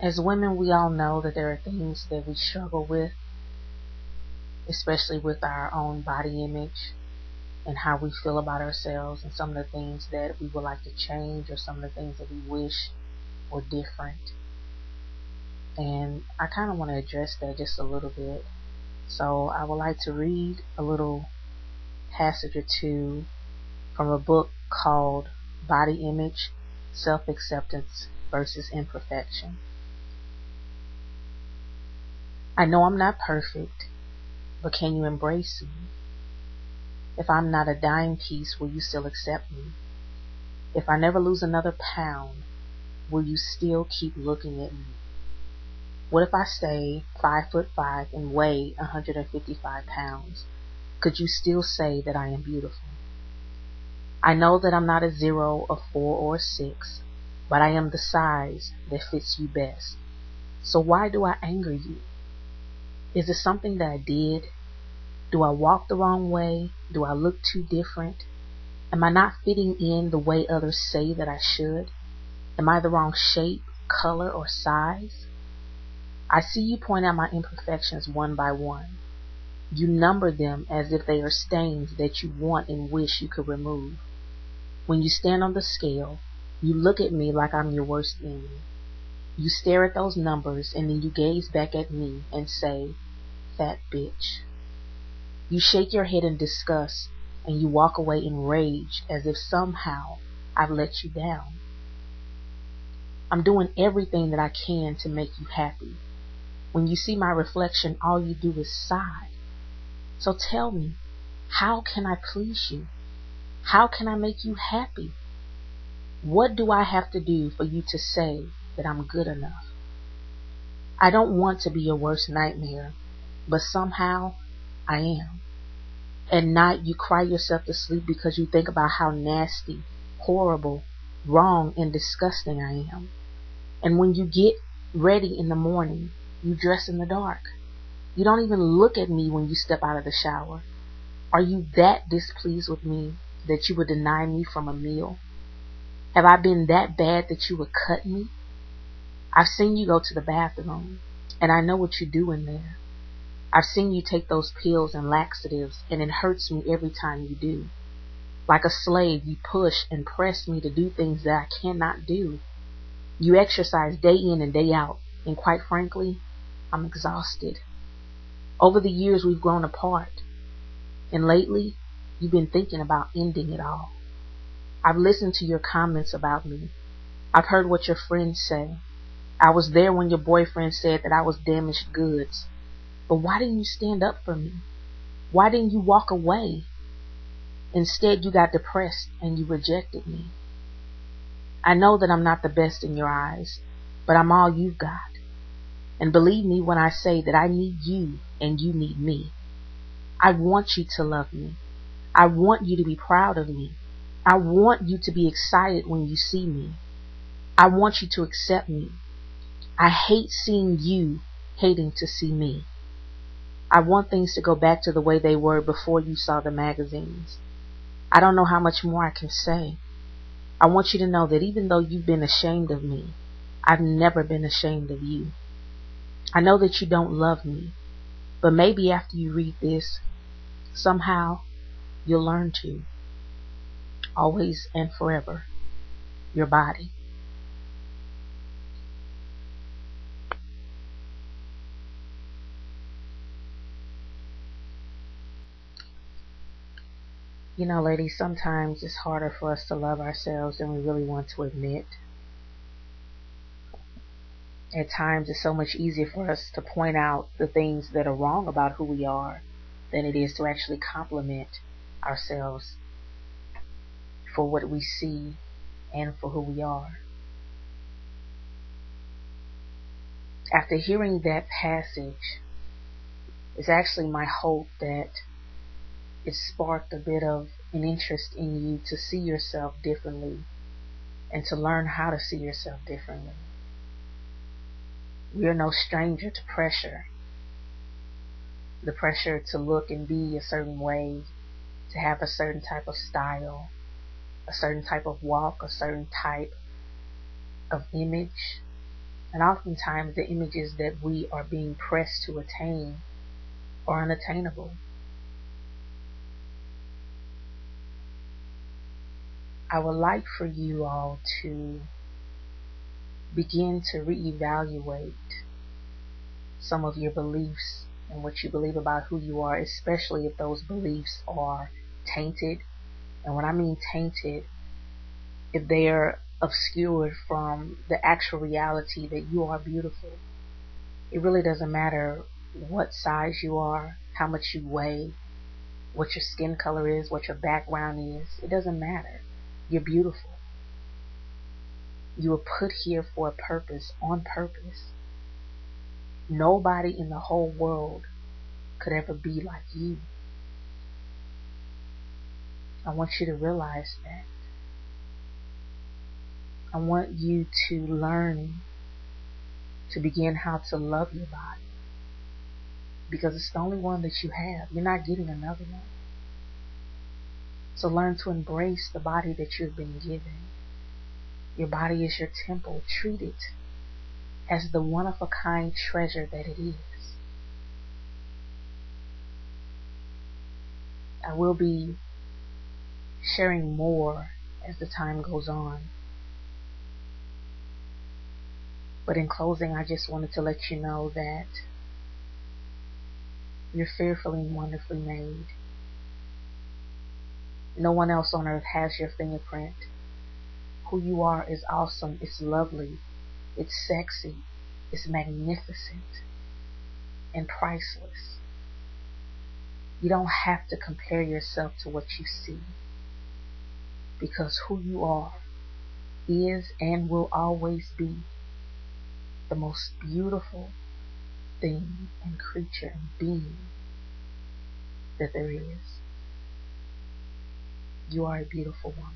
As women, we all know that there are things that we struggle with, especially with our own body image and how we feel about ourselves, and some of the things that we would like to change, or some of the things that we wish were different. And I kind of want to address that just a little bit. So I would like to read a little passage or two from a book called Body Image, Self-Acceptance versus Imperfection. I know I'm not perfect, but can you embrace me? If I'm not a dime piece, will you still accept me? If I never lose another pound, will you still keep looking at me? What if I stay 5'5" and weigh 155 pounds? Could you still say that I am beautiful? I know that I'm not a 0, a 4, or a 6, but I am the size that fits you best. So why do I anger you? Is it something that I did? Do I walk the wrong way? Do I look too different? Am I not fitting in the way others say that I should? Am I the wrong shape, color, or size? I see you point out my imperfections one by one. You number them as if they are stains that you want and wish you could remove. When you stand on the scale, you look at me like I'm your worst enemy. You stare at those numbers and then you gaze back at me and say, "Fat bitch." You shake your head in disgust and you walk away in rage as if somehow I've let you down. I'm doing everything that I can to make you happy. When you see my reflection, all you do is sigh. So tell me, how can I please you? How can I make you happy? What do I have to do for you to say that I'm good enough? I don't want to be your worst nightmare, but somehow I am. At night you cry yourself to sleep because you think about how nasty, horrible, wrong, and disgusting I am. And when you get ready in the morning, you dress in the dark. You don't even look at me when you step out of the shower. Are you that displeased with me that you would deny me from a meal? Have I been that bad that you would cut me? I've seen you go to the bathroom, and I know what you do in there. I've seen you take those pills and laxatives, and it hurts me every time you do. Like a slave, you push and press me to do things that I cannot do. You exercise day in and day out, and quite frankly, I'm exhausted. Over the years, we've grown apart, and lately, you've been thinking about ending it all. I've listened to your comments about me. I've heard what your friends say. I was there when your boyfriend said that I was damaged goods. But why didn't you stand up for me? Why didn't you walk away? Instead, you got depressed and you rejected me. I know that I'm not the best in your eyes, but I'm all you've got. And believe me when I say that I need you and you need me. I want you to love me. I want you to be proud of me. I want you to be excited when you see me. I want you to accept me. I hate seeing you hating to see me. I want things to go back to the way they were before you saw the magazines. I don't know how much more I can say. I want you to know that even though you've been ashamed of me, I've never been ashamed of you. I know that you don't love me, but maybe after you read this, somehow you'll learn to. Always and forever, your body. You know, ladies, sometimes it's harder for us to love ourselves than we really want to admit. At times, it's so much easier for us to point out the things that are wrong about who we are than it is to actually compliment ourselves for what we see and for who we are. After hearing that passage, it's actually my hope that it sparked a bit of an interest in you to see yourself differently and to learn how to see yourself differently. We are no stranger to pressure. The pressure to look and be a certain way, to have a certain type of style, a certain type of walk, a certain type of image. And oftentimes the images that we are being pressed to attain are unattainable. I would like for you all to begin to reevaluate some of your beliefs and what you believe about who you are, especially if those beliefs are tainted. And when I mean tainted, if they are obscured from the actual reality that you are beautiful. It really doesn't matter what size you are, how much you weigh, what your skin color is, what your background is. It doesn't matter. You're beautiful. You were put here for a purpose, on purpose. Nobody in the whole world could ever be like you. I want you to realize that. I want you to learn to begin how to love your body, because it's the only one that you have. You're not getting another one. So learn to embrace the body that you've been given. Your body is your temple. Treat it as the one-of-a-kind treasure that it is. I will be sharing more as the time goes on. But in closing, I just wanted to let you know that you're fearfully and wonderfully made. No one else on earth has your fingerprint. Who you are is awesome. It's lovely. It's sexy. It's magnificent and priceless. You don't have to compare yourself to what you see, because who you are is and will always be the most beautiful thing and creature and being that there is. You are a beautiful woman.